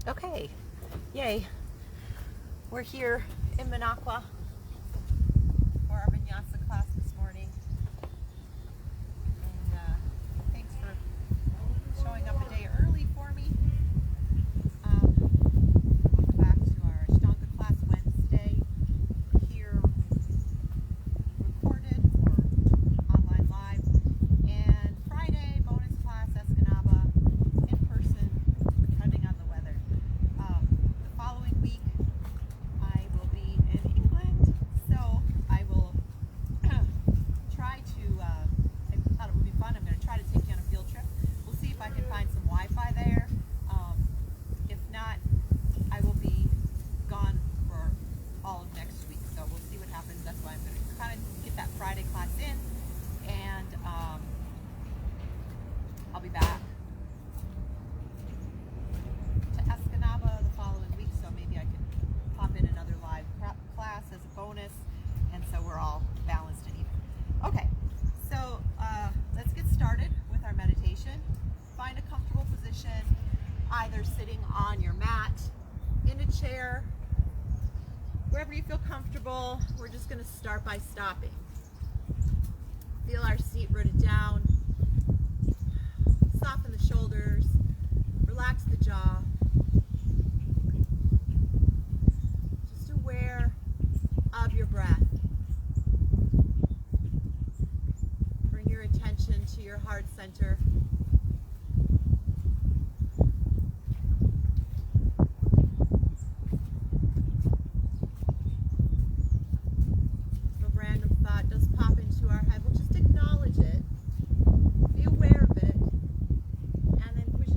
Okay, yay. We're here in Minocqua for our Vinyasa class this morning. And thanks for showing up a day early for me. Welcome back to our Ashtanga class Wednesday, here recorded or online live. And Friday, bonus class, Escanaba, in person, depending on the weather. The following week, I will be in England, so I will try to, I thought it would be fun. I'm going to try to take you on a field trip. We'll see if I can find some Wi-Fi there. If not, I will be gone for all of next week, so we'll see what happens. That's why I'm going to kind of get that Friday class in, and I'll be back to Escanaba the following week, so maybe I can pop in another live class as a bonus, and so we're all balanced and even. Okay, so let's get started with our meditation. Find a comfortable position, either sitting on your mat, in a chair, wherever you feel comfortable. We're just going to start by stopping. Feel our seat rooted down. Soften the shoulders. Relax the jaw. Just aware of your breath. Bring your attention to your heart center. If a random thought does pop into our head, we'll just acknowledge it. Be aware of it. And then push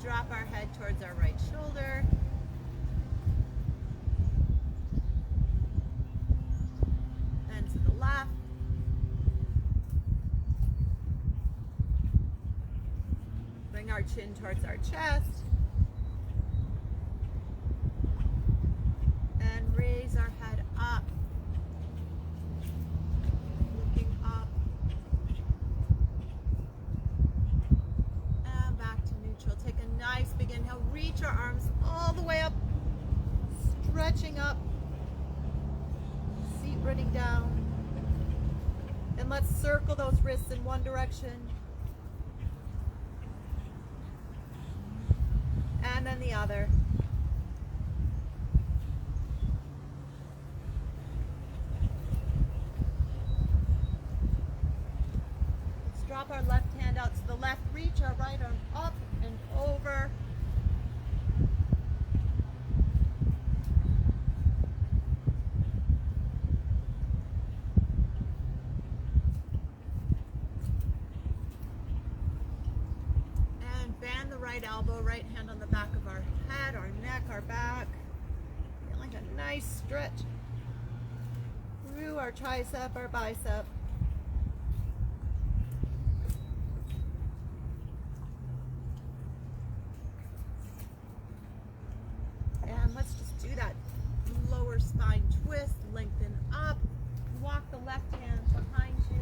drop our head towards our right shoulder. Then to the left. Bring our chin towards our chest. And raise our head up. Looking up. And back to neutral. Take a nice big inhale. Reach our arms all the way up. Stretching up. Seat running down. And let's circle those wrists in one direction. And then the other. Let's drop our left hand out to the left. Reach our right arm up and over. Bend the right elbow, right hand on the back of our head, our neck, our back. Feel like a nice stretch through our tricep, our bicep. And let's just do that lower spine twist, lengthen up. Walk the left hand behind you.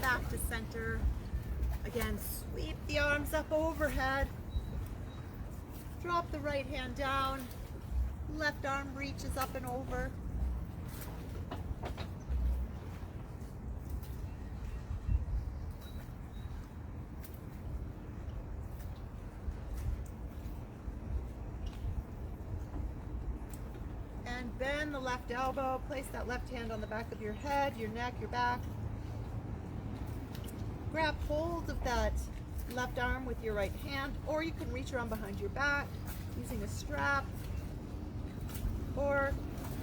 Back to center. Again, sweep the arms up overhead. Drop the right hand down. Left arm reaches up and over. And bend the left elbow. Place that left hand on the back of your head, your neck, your back. Grab hold of that left arm with your right hand, or you can reach around behind your back using a strap, or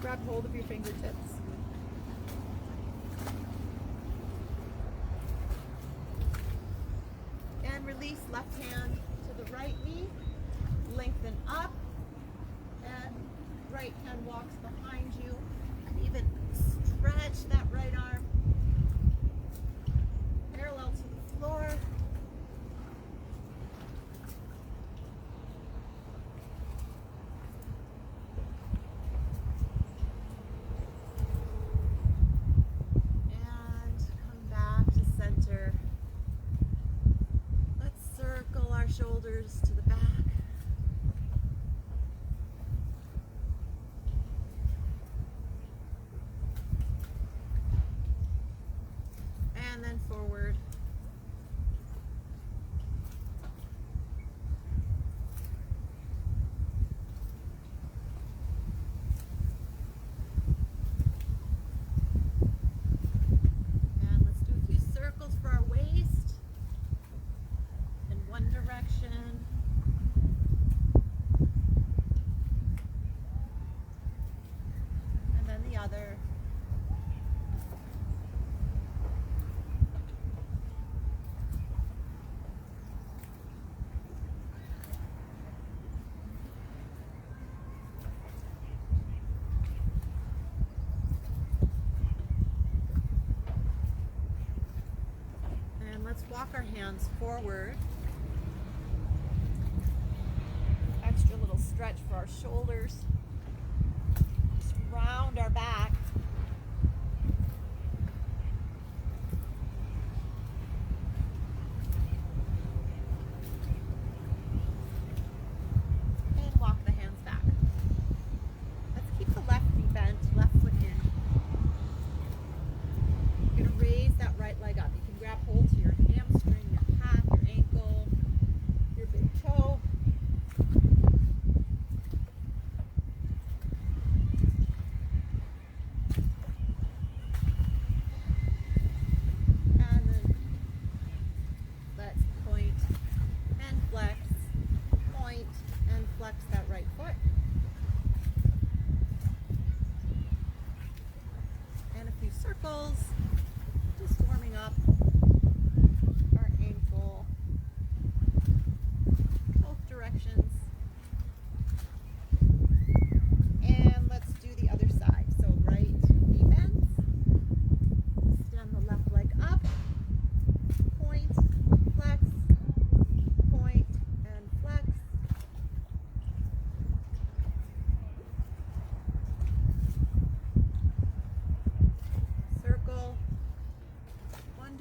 grab hold of your fingertips. And release left hand to the right knee, lengthen up, and right hand walks behind you, and even stretch that right arm parallel to the floor. And come back to center. Let's circle our shoulders to the back. And then forward. And let's do a few circles for our waist in one direction. And then the other. Let's walk our hands forward. Extra little stretch for our shoulders. Just round our back. And walk the hands back. Let's keep the left knee bent, left foot in. You're going to raise that right leg up. You can grab hold to your hamstring, your calf, your ankle, your big toe. And then let's point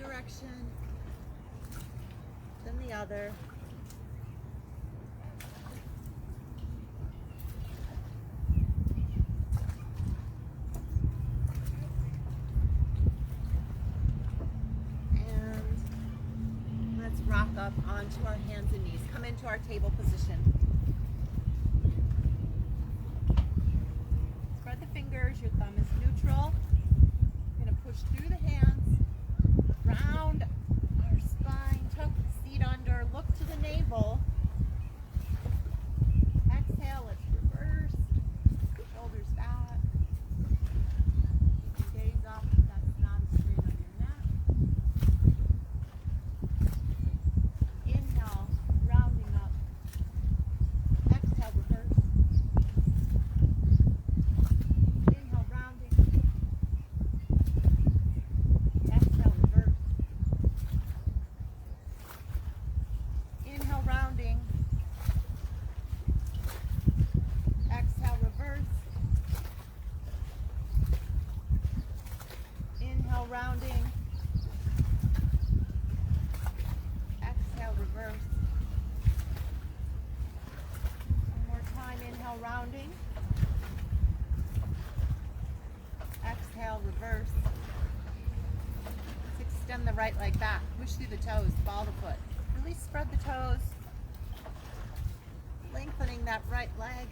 direction, then the other. And let's rock up onto our hands and knees. Come into our table position. Spread the fingers, your thumb is neutral. You're going to push through the hands, round our spine, tuck the seat under, look to the navel. Exhale, let's reverse, shoulders back. Gaze up, that's non-strain on your neck. Inhale, rounding up. Exhale, reverse. Inhale, rounding. Exhale, reverse. Inhale, rounding. Exhale, reverse. Inhale, rounding. Exhale, reverse. One more time, inhale, rounding. Exhale, reverse. Let's extend the right leg back. Push through the toes, ball the foot. Really spread the toes. Lengthening that right leg.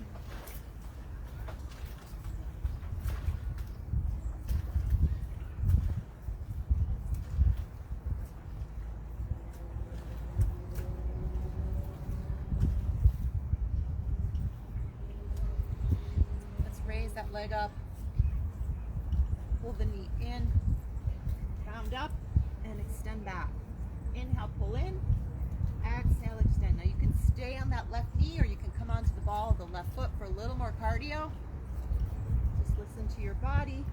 Let's raise that leg up. Pull the knee in, round up, and extend back. Inhale, pull in. Exhale, extend. Now you can stay on that left knee or you can come onto the ball of the left foot for a little more cardio. Just listen to your body,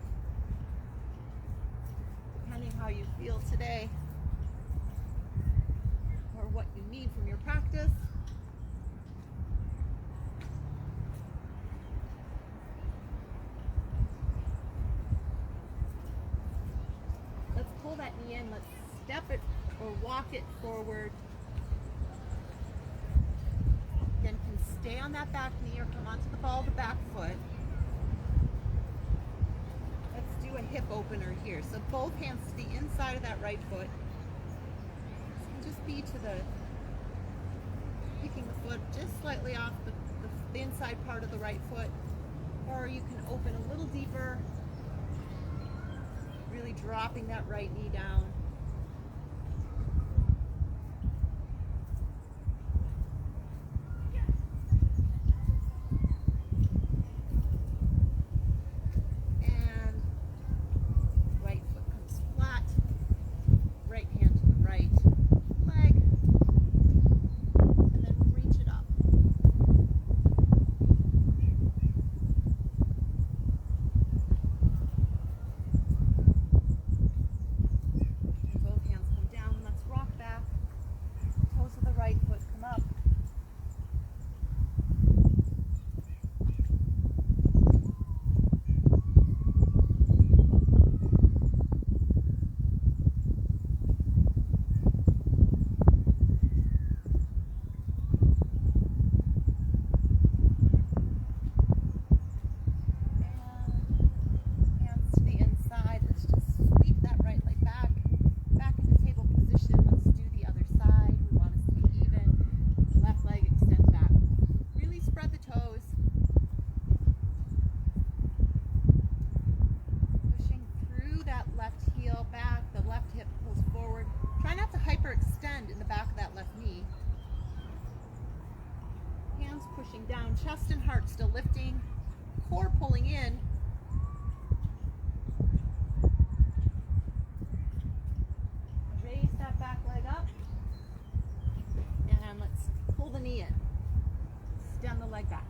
depending how you feel today or what you need from your practice. Let's pull that knee in. Let's step it or walk it forward. Then can stay on that back knee or come onto the ball of the back foot. Let's do a hip opener here. So both hands to the inside of that right foot. This can just be to the, picking the foot just slightly off the inside part of the right foot. Or you can open a little deeper, really dropping that right knee down. And right foot comes flat, right hand to the right leg, and then reach it up. Both hands come down. Let's rock back. Toes of the right foot come up. And hands to the inside. Let's just sweep that right leg back into table position. Let's do the other side. We want to stay even. Left leg extend back. Really spread the toes. Pushing through that left heel back. The left hip pulls forward. Try not to hyperextend in the back of that left knee. Hands pushing down. Chest and heart still lifting. Core pulling in. Raise that back leg up. And let's pull the knee in. Extend the leg back.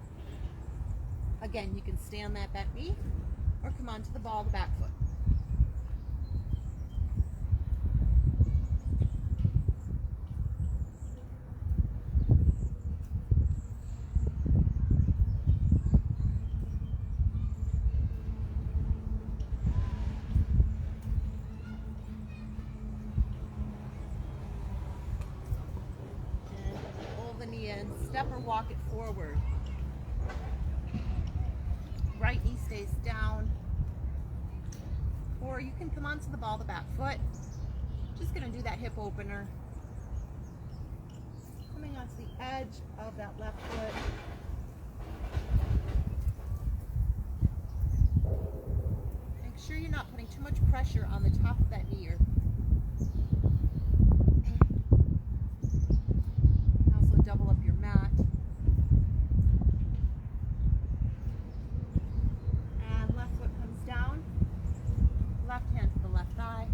Again, you can stay on that back knee or come onto the ball of the back foot. step or walk it forward. Right knee stays down. Or you can come onto the ball of the back foot. Just going to do that hip opener. Coming onto the edge of that left foot. Make sure you're not putting too much pressure on the top of that knee. Also double up your mat. And left foot comes down. Left hand to the left thigh.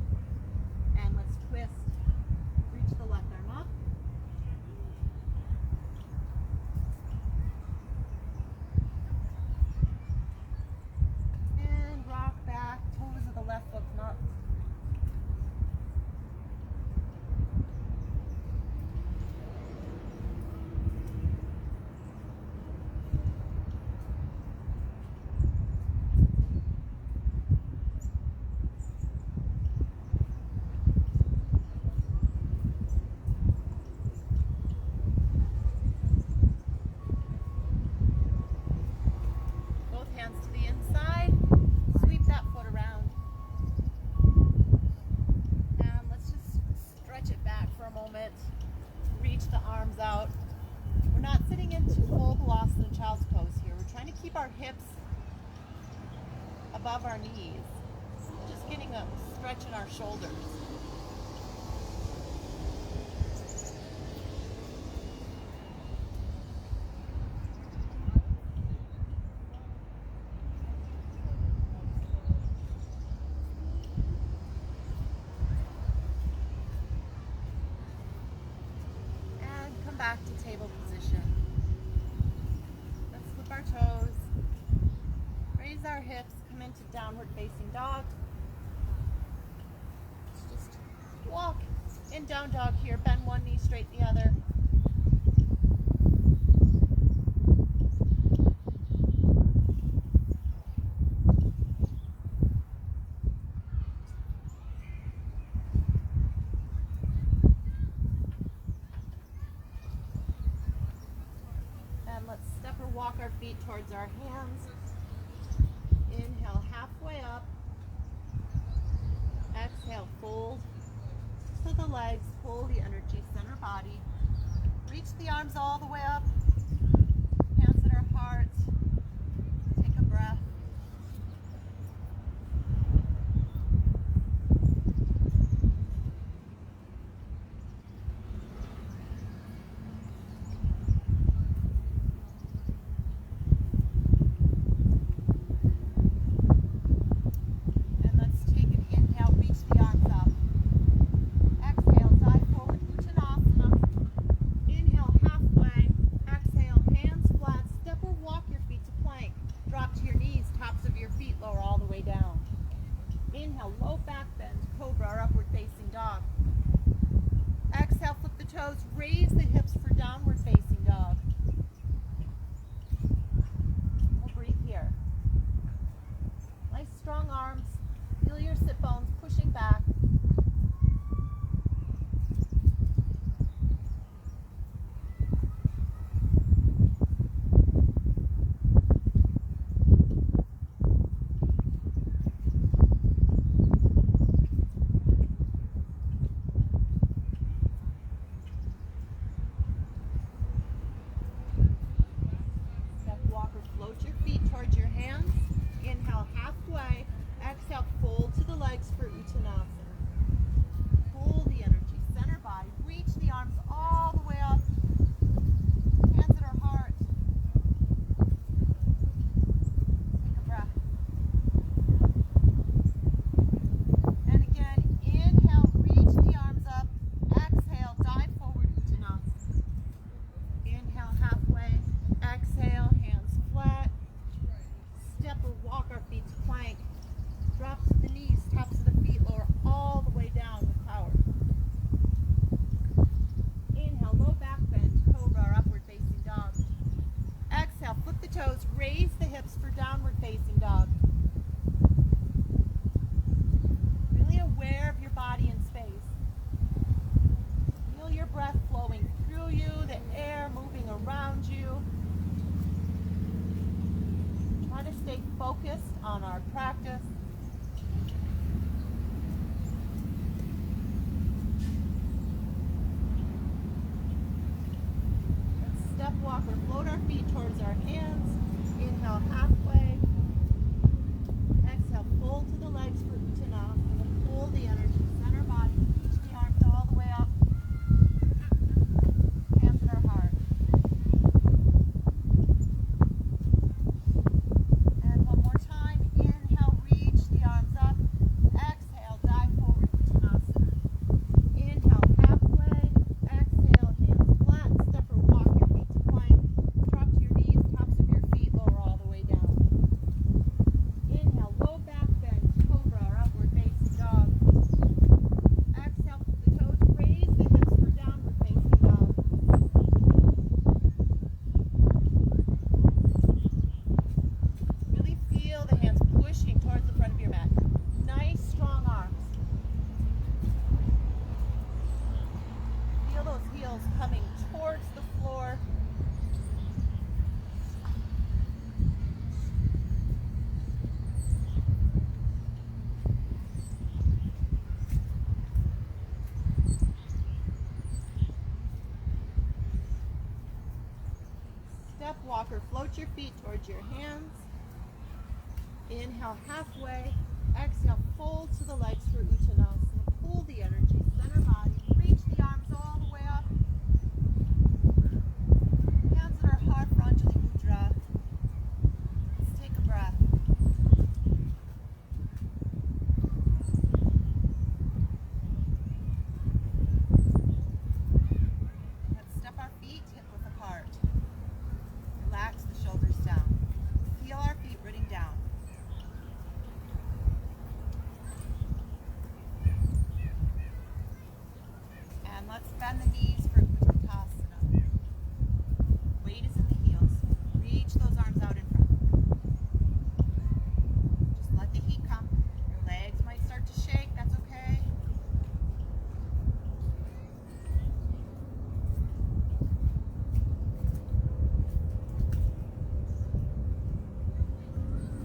And let's twist. Reach the left arm up. And rock back. Toes of the left foot come up. Hands to the inside, sweep that foot around, and let's just stretch it back for a moment, reach the arms out. We're not sitting into full Vinyasa child's pose here. We're trying to keep our hips above our knees, just getting a stretch in our shoulders. Back to table position. Let's flip our toes, raise our hips, come into downward facing dog. Let's just walk in down dog here, bend one knee, straight the other. Let's step or walk our feet towards our hands. Inhale, halfway up. Exhale, fold to the legs, pull the energy, center body. Reach the arms all the way up. Hands at our hearts. Take a breath. Inhale, low back bend, cobra or upward facing dog. Exhale, flip the toes, raise the hips for downward facing dog. We'll breathe here. Nice strong arms, feel your sit bones pushing back. walk or float our feet towards our hands. Inhale halfway. Exhale, pull to the legs for Uttanasana. Pull the energy, center body, reach the arms all the way up. Hands at our heart. And one more time. Inhale, reach the arms up. Exhale, dive forward, Uttanasana. Inhale, halfway. Exhale, hands flat. Step or walk your feet to plank. Drop to your knees, tops of your feet, lower all the way down. Inhale, low back bend, cobra or upward facing dog. Exhale, flip the toes, raise the hips for downward facing dog. Really feel the hands pushing towards the front of your mat. Nice, strong arms. Feel those heels coming towards the floor. Step walker, float your feet towards your hands. Inhale halfway. Exhale, fold to the legs for Uttanasana. Pull the energy, center body. Reach the arms all the way up. Hands at our heart for Anjali Mudra. Let's take a breath. Let's step our feet hip width apart. Relax the shoulders down. Feel our feet rooting down. And let's bend the knees for Uttanasana. Weight is in the heels. Reach those arms out in front. Just let the heat come. Your legs might start to shake. That's okay.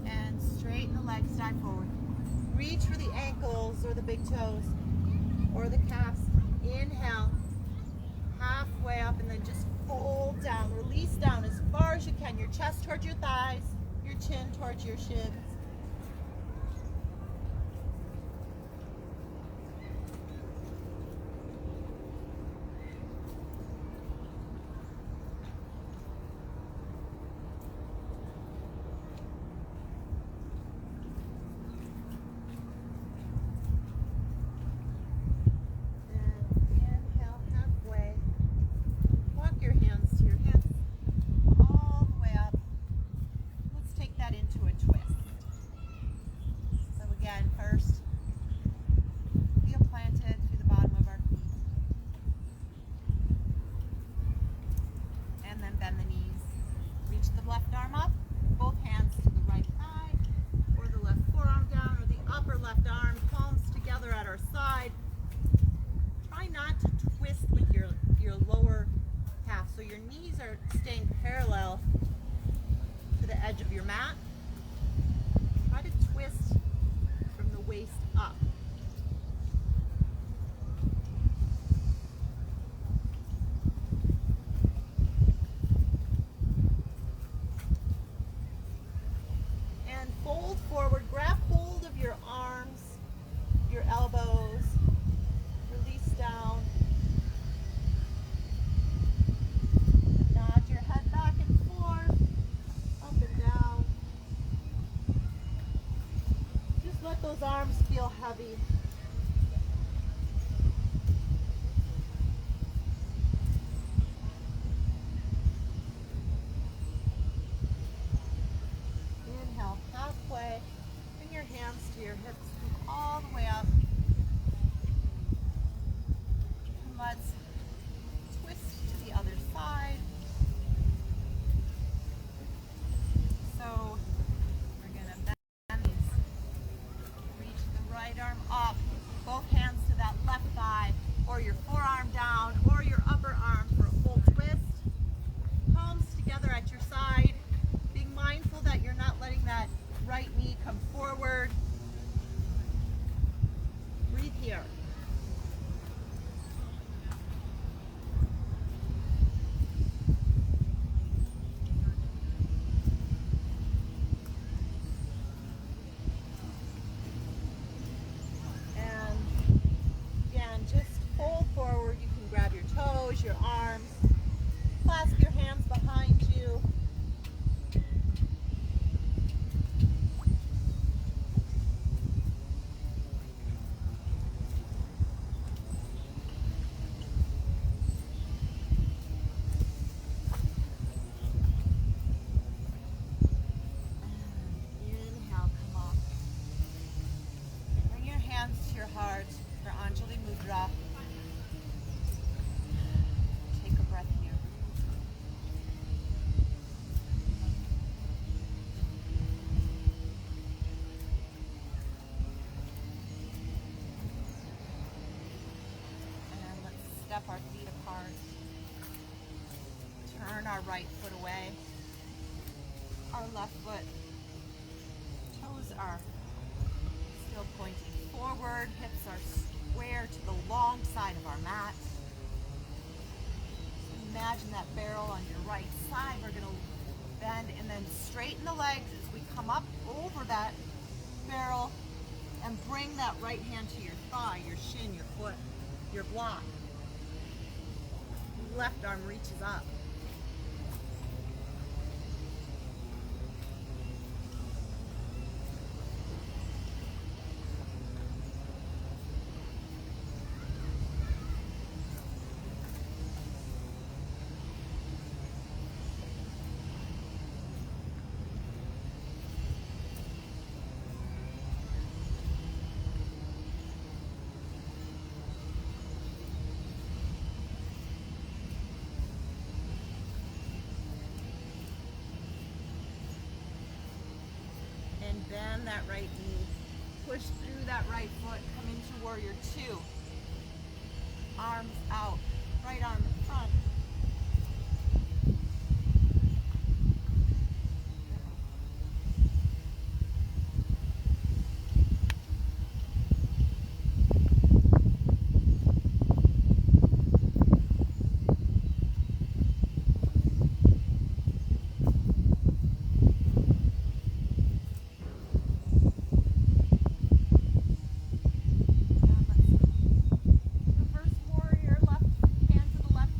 And straighten the legs, dive forward. Reach for the ankles or the big toes or the calves. Inhale, halfway up, and then just fold down. Release down as far as you can. Your chest towards your thighs, your chin towards your shins. Staying parallel to the edge of your mat. Try to twist from the waist up. And fold forward. Grab hold of your arms, your elbows. Release down. Those arms feel heavy. Inhale halfway. Bring your hands to your hips. Come all the way up. And let's twist to the other side. So we're going to bend these. Reach the right arm up. Both hands to that left thigh, or your forearm down, or your upper arm for a full twist. Palms together at your side. Being mindful that you're not letting that right knee come forward. Breathe here. step our feet apart. Turn our right foot away. Our left foot, toes are still pointing forward. Hips are square to the long side of our mat. So imagine that barrel on your right side. We're going to bend and then straighten the legs as we come up over that barrel and bring that right hand to your thigh, your shin, your foot, your block. Left arm reaches up. And bend that right knee. Push through that right foot. Come into warrior two. Arms out. Right arm in front. Reverse warrior, left hand to the left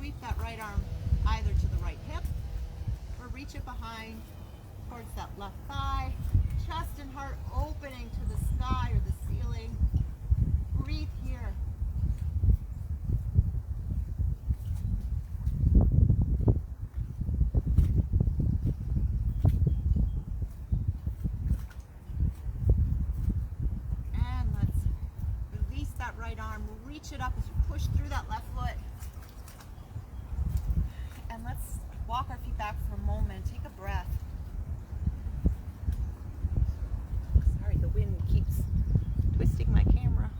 sweep that right arm either to the right hip or reach it behind towards that left thigh. Chest and heart opening to the sky or the ceiling. Breathe here. And let's release that right arm. Reach it up as you push through that left foot. And let's walk our feet back for a moment. Take a breath. Sorry, the wind keeps twisting my camera.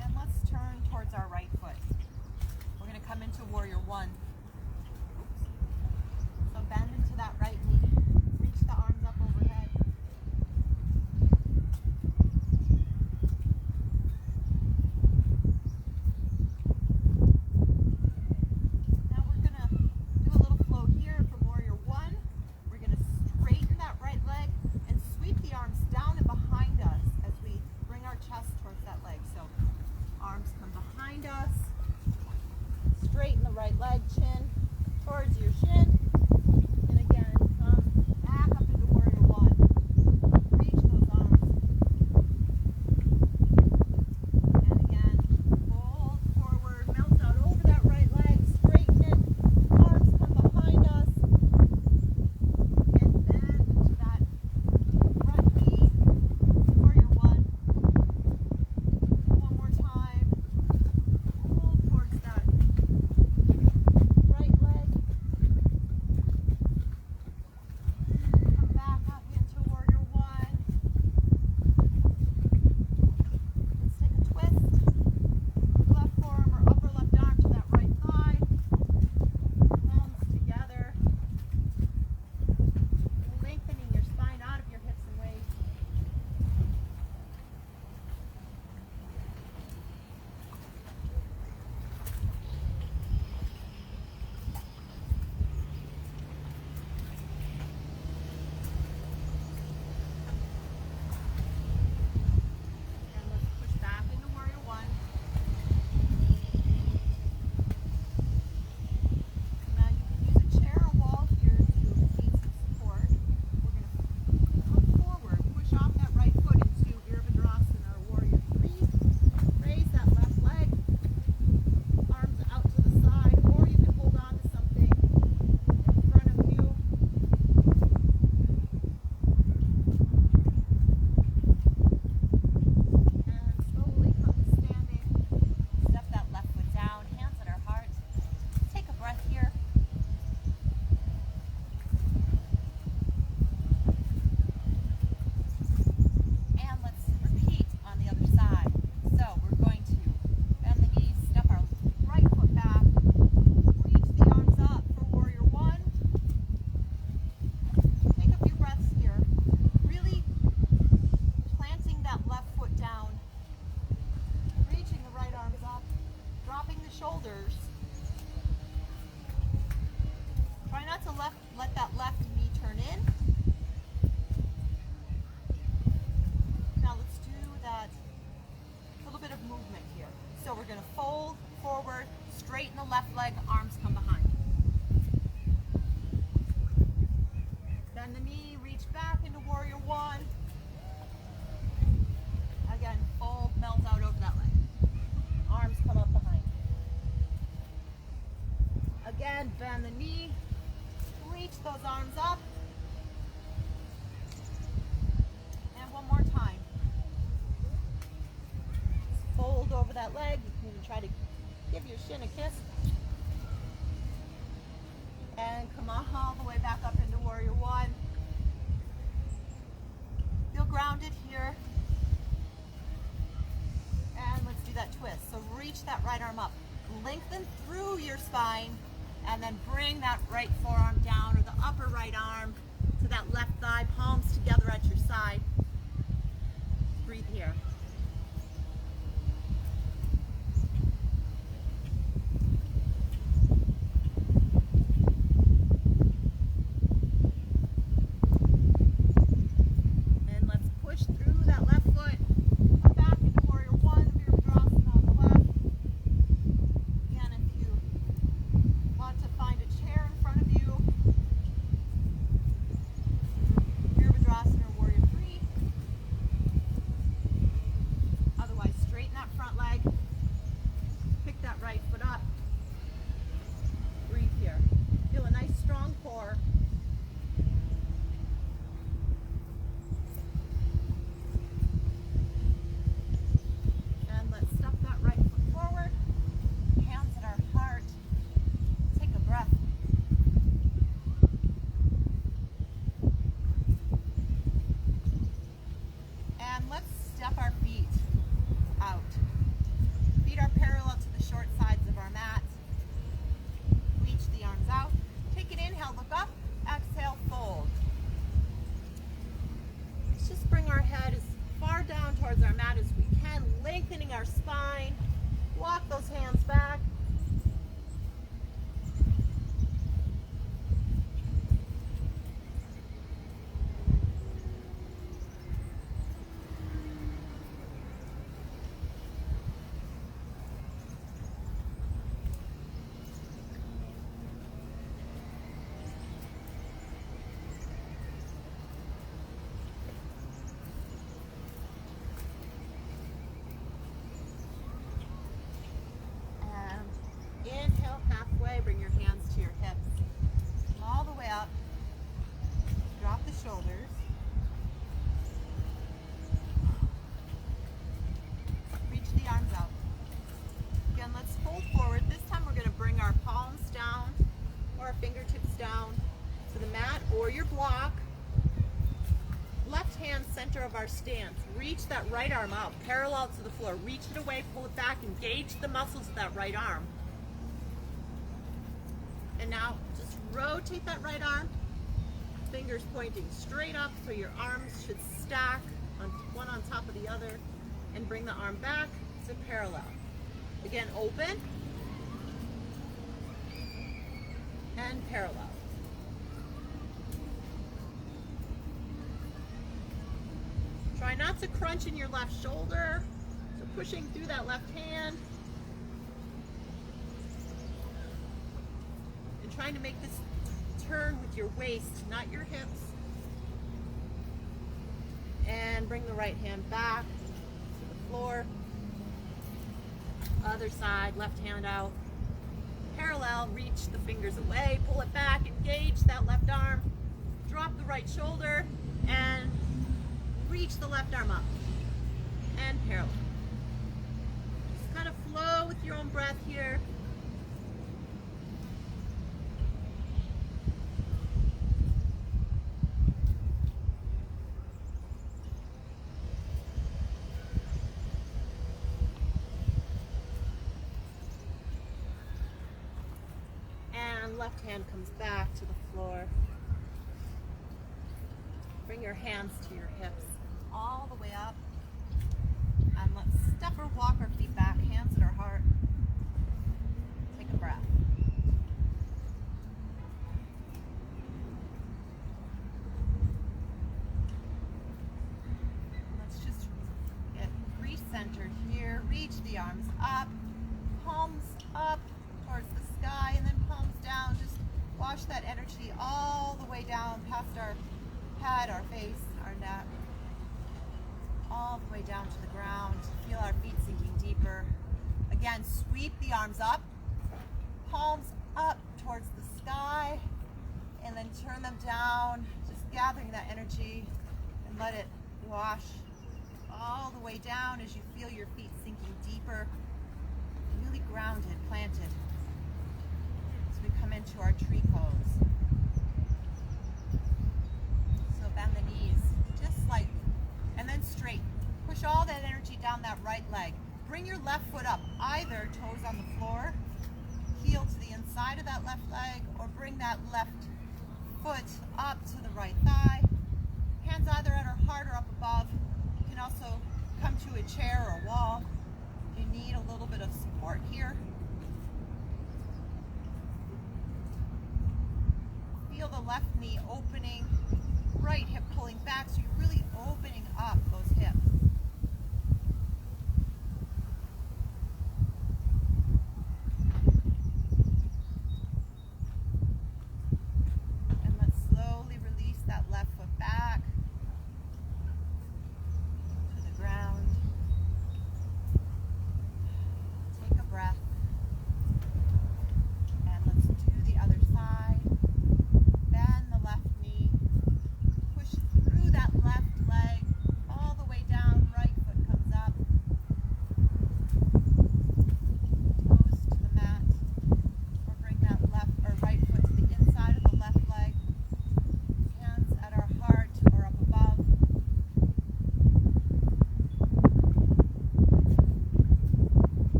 And let's turn towards our right foot. We're going to come into warrior one. So bend into that right knee. Reach the arms up overhead. Now we're going to do a little flow here for warrior one. We're going to straighten that right leg and sweep the arms down and behind us as we bring our chest towards that leg. So arms come behind us. Straighten the right leg, chin towards your shin. And again, come back up into warrior one. Reach those arms. And again, fold forward, melt out over that right leg, straighten it. Arms come behind us. And bend into that front knee, warrior one. One more time. Pull towards that right leg. Come back up into warrior one. Let's take a twist. Left forearm or upper left arm to that right thigh. Palms together. Lengthening your spine out of your hips and waist. And let's push back into warrior one. Now you can use a chair or wall here to gain some support. We're going to come forward, push off that right foot into Virabhadrasana or warrior three. Raise that left leg, arms out to the side, or you can hold on to something in front of you. And slowly come to standing. Step that left foot down, hands at our heart. Take a breath here. And let's repeat on the other side. So we're going to bend the knees, step our right foot back, reach the arms up for warrior one. Take a few breaths here. Really planting that left foot down, reaching the right arms up, dropping the shoulders. Try not to let that left knee turn in. Now let's do that little bit of movement here. So we're going to fold forward, straighten the left leg, arms come behind. Bend the knee, reach back into warrior one. Again, fold, melt out over that leg. Arms come up behind. Again, bend the knee, reach those arms up. And one more time. Fold over that leg. You can try to give your shin a kiss. And come all the way back up into warrior one. Feel grounded here. And let's do that twist. So reach that right arm up. Lengthen through your spine. And then bring that right forearm down or the upper right arm to that left thigh, palms together at your side. Breathe here. And let's push through that left foot, come back into warrior step our feet out. Feet are parallel to the short sides of our mat. Reach the arms out. Take an inhale, look up. Exhale, fold. Let's just bring our head as far down towards our mat as we can, lengthening our spine. Walk those hands back. Inhale halfway, bring your hands to your hips. All the way up. Drop the shoulders. Reach the arms out. Again, let's fold forward. This time we're going to bring our palms down or our fingertips down to the mat or your block. Left hand center of our stance. Reach that right arm out, parallel to the floor. Reach it away, pull it back, engage the muscles of that right arm. And now just rotate that right arm, fingers pointing straight up so your arms should stack one on top of the other, and bring the arm back to parallel. Again, open and parallel. Try not to crunch in your left shoulder, so pushing through that left hand. Trying to make this turn with your waist, not your hips. And bring the right hand back to the floor. Other side, left hand out. Parallel, reach the fingers away, pull it back, engage that left arm. Drop the right shoulder and reach the left arm up. And parallel. Just kind of flow with your own breath here. Left hand comes back to the floor. Bring your hands to your hips all the way up. And let's step or walk our feet back, hands at our heart. Take a breath. Let's just get re-centered here. Reach the arms up, palms up towards the sky, and then palms down. Just wash that energy all the way down past our head, our face, our neck, all the way down to the ground. Feel our feet sinking deeper. Again, sweep the arms up, palms up towards the sky, and then turn them down, just gathering that energy and let it wash all the way down as you feel your feet sinking deeper, really grounded, planted. We come into our tree pose. So bend the knees just slightly and then straight. Push all that energy down that right leg. Bring your left foot up, either toes on the floor, heel to the inside of that left leg, or bring that left foot up to the right thigh. Hands either at our heart or up above. You can also come to a chair or a wall. You need a little bit of support here. Feel the left knee opening, right hip pulling back, so you're really opening up those hips. And let's slowly release that left foot back to the ground. Take a breath. And let's do the other side. Bend the left knee, push through that left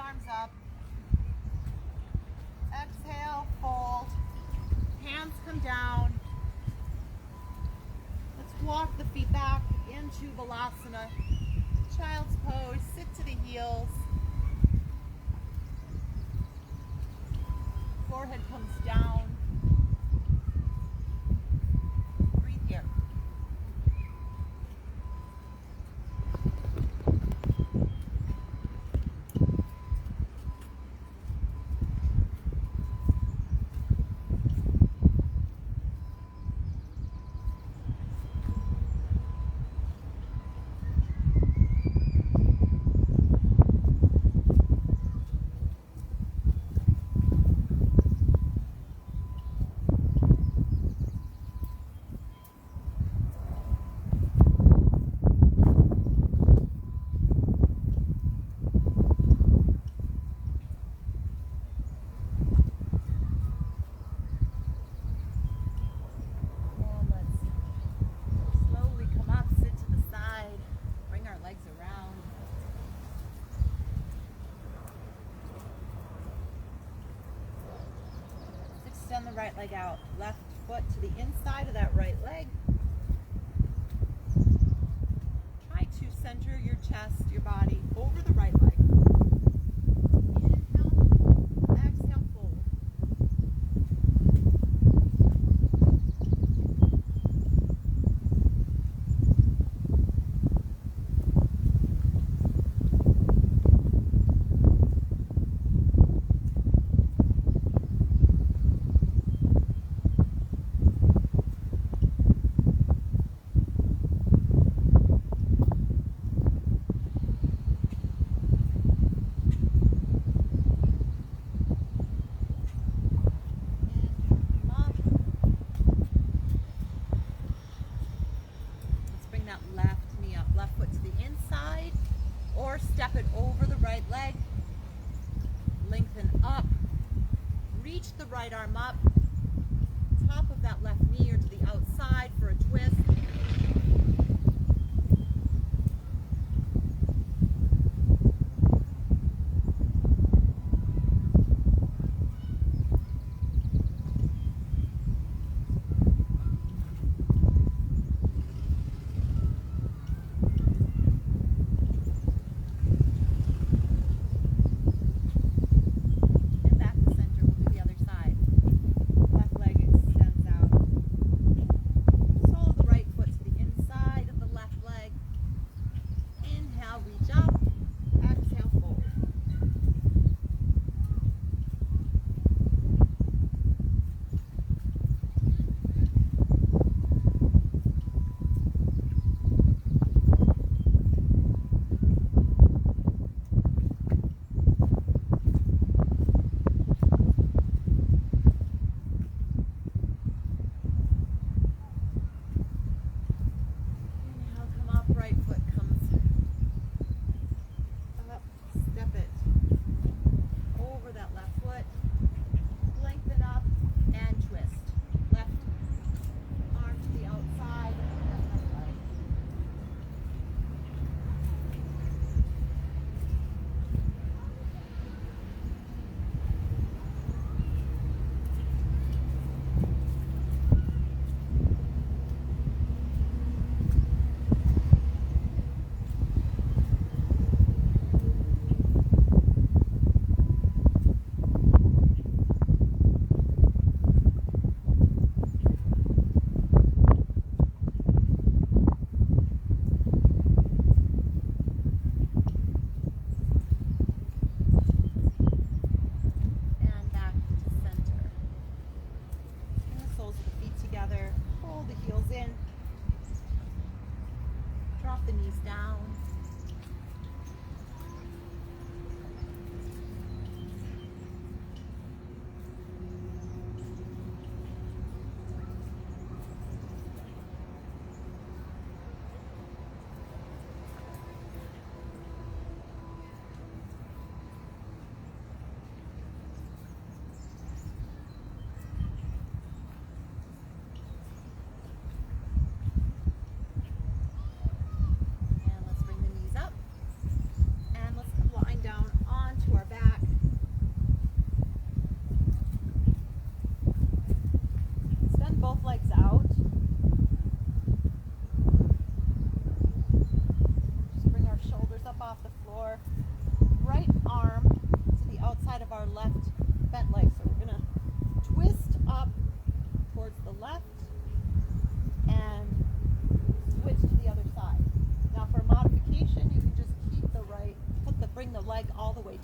arms up. Exhale, fold. Hands come down. Let's walk the feet back into Vinyasa. Child's pose, sit to the heels. Forehead comes down. Breathe here. Extend the right leg out, left foot to the inside of that right leg. Try to center your chest, your body over the right leg. Inhale, exhale, fold. That left knee up, left foot to the inside, or step it over the right leg. Lengthen up, reach the right arm up, top of that left knee or to the outside for a twist.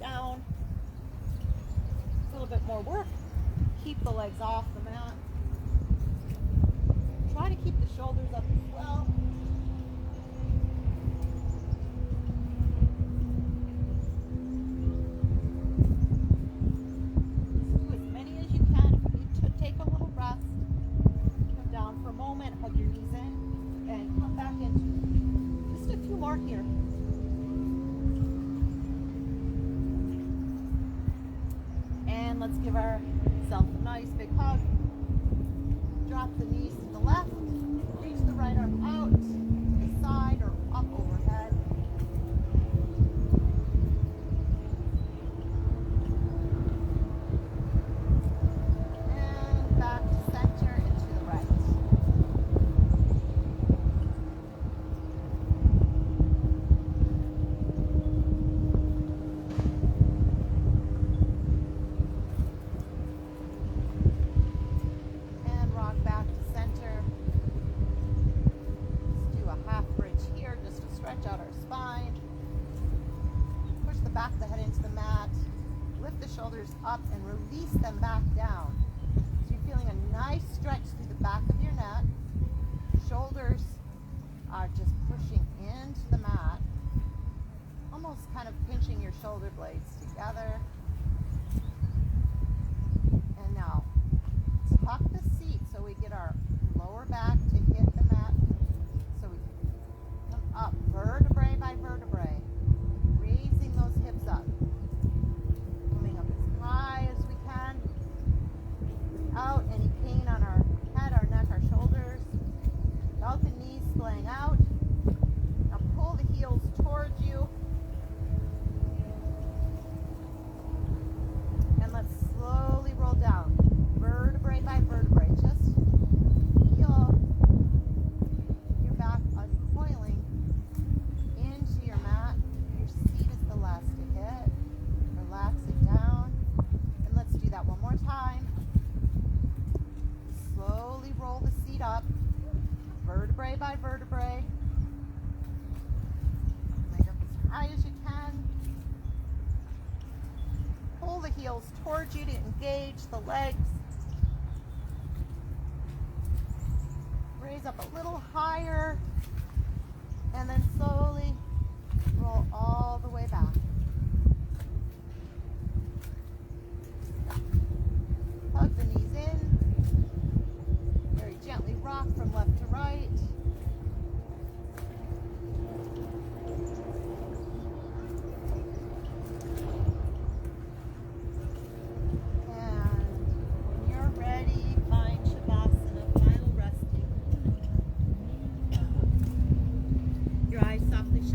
down. A little bit more work. Keep the legs off the mat. Try to keep the shoulders up as well. Just do as many as you can. If you need to take a little rest, come down for a moment, hug your knees in, and come back into just a few more here. And let's give ourselves a nice big hug. Drop the knees to the left, reach the right arm out to the side or up overhead. And back to center and to the right. And rock back to center. Let's do a half bridge here just to stretch out our spine. Push the back of the head into the mat. Lift the shoulders up and release them back down. So you're feeling a nice stretch through the back of your neck. Shoulders are just pushing into the mat. Almost kind of pinching your shoulder blades together. And now tuck the seat so we get our lower back to hit the mat. So we come up vertebrae by vertebrae, raising those hips up. Coming up as high as we can without any pain on our head, our neck, our shoulders, without the knees splaying out. Now pull the heels towards you. And let's slowly roll down, vertebrae by vertebrae. Just feel your back uncoiling into your mat. Your seat is the last to hit. Relax it down. And let's do that one more time. Slowly roll the seat up, vertebrae by vertebrae. Bring up as high as you can. Pull the heels towards you to engage the legs. Raise up a little higher, and then slowly roll all the way back. Hug the knees in. Very gently rock from left to right. And when you're ready, find Shavasana, final resting. Your eyes softly shut.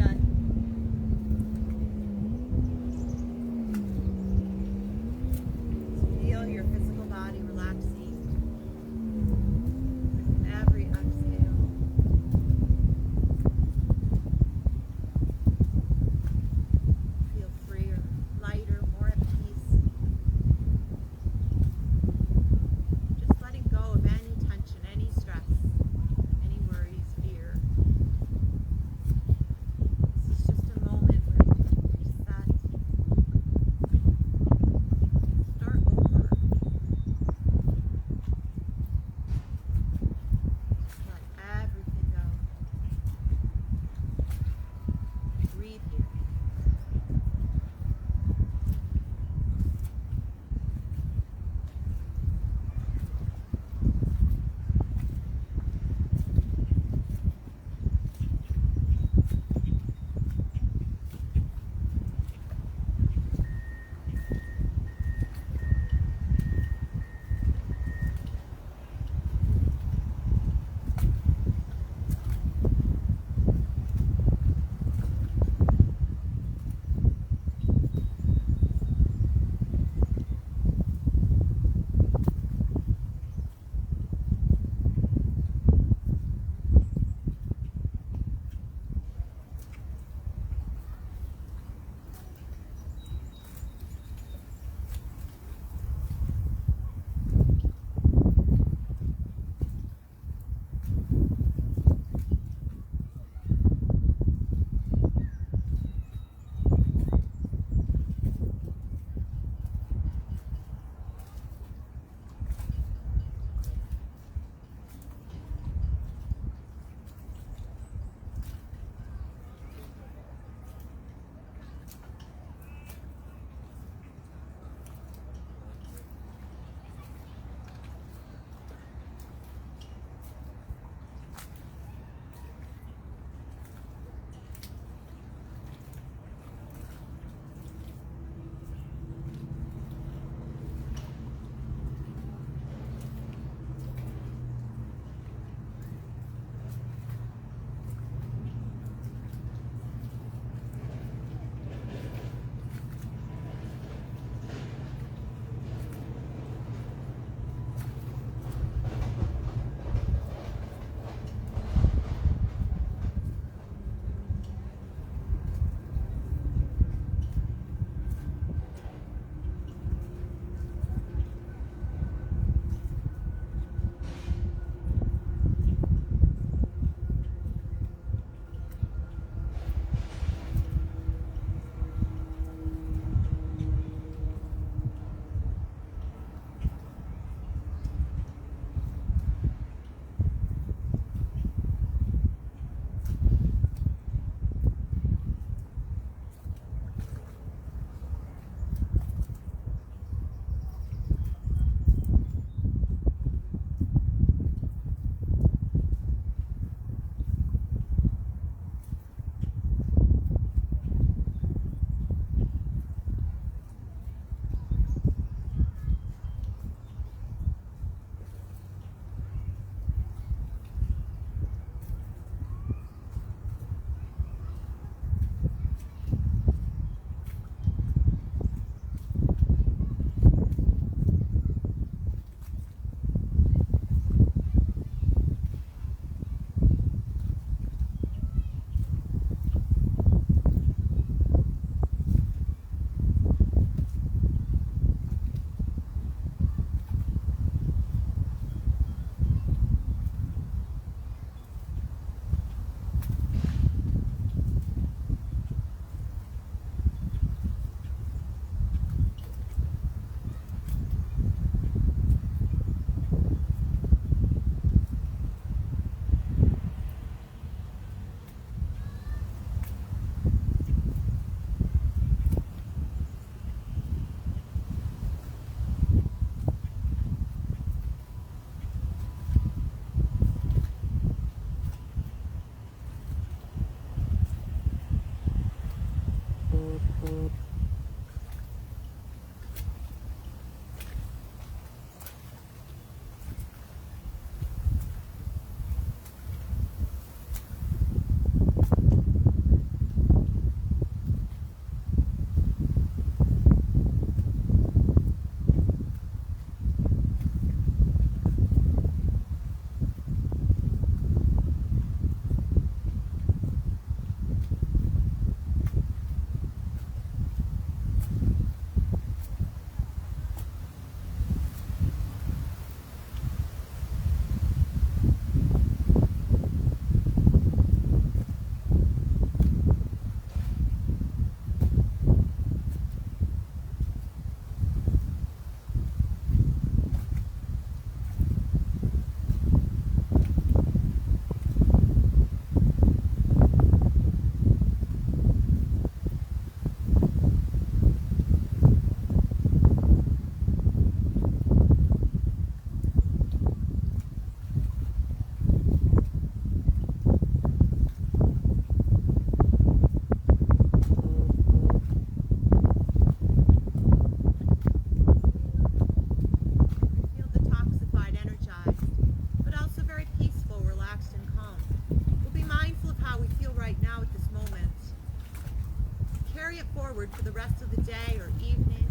For the rest of the day or evening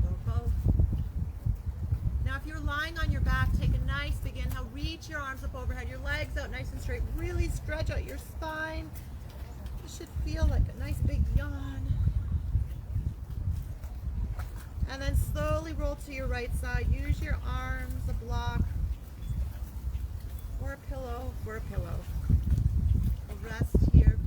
or both. Now if you're lying on your back, take a nice big inhale, reach your arms up overhead, your legs out nice and straight, really stretch out your spine. You should feel like a nice big yawn. And then slowly roll to your right side. Use your arms, a block, or a pillow for a pillow. We'll rest here.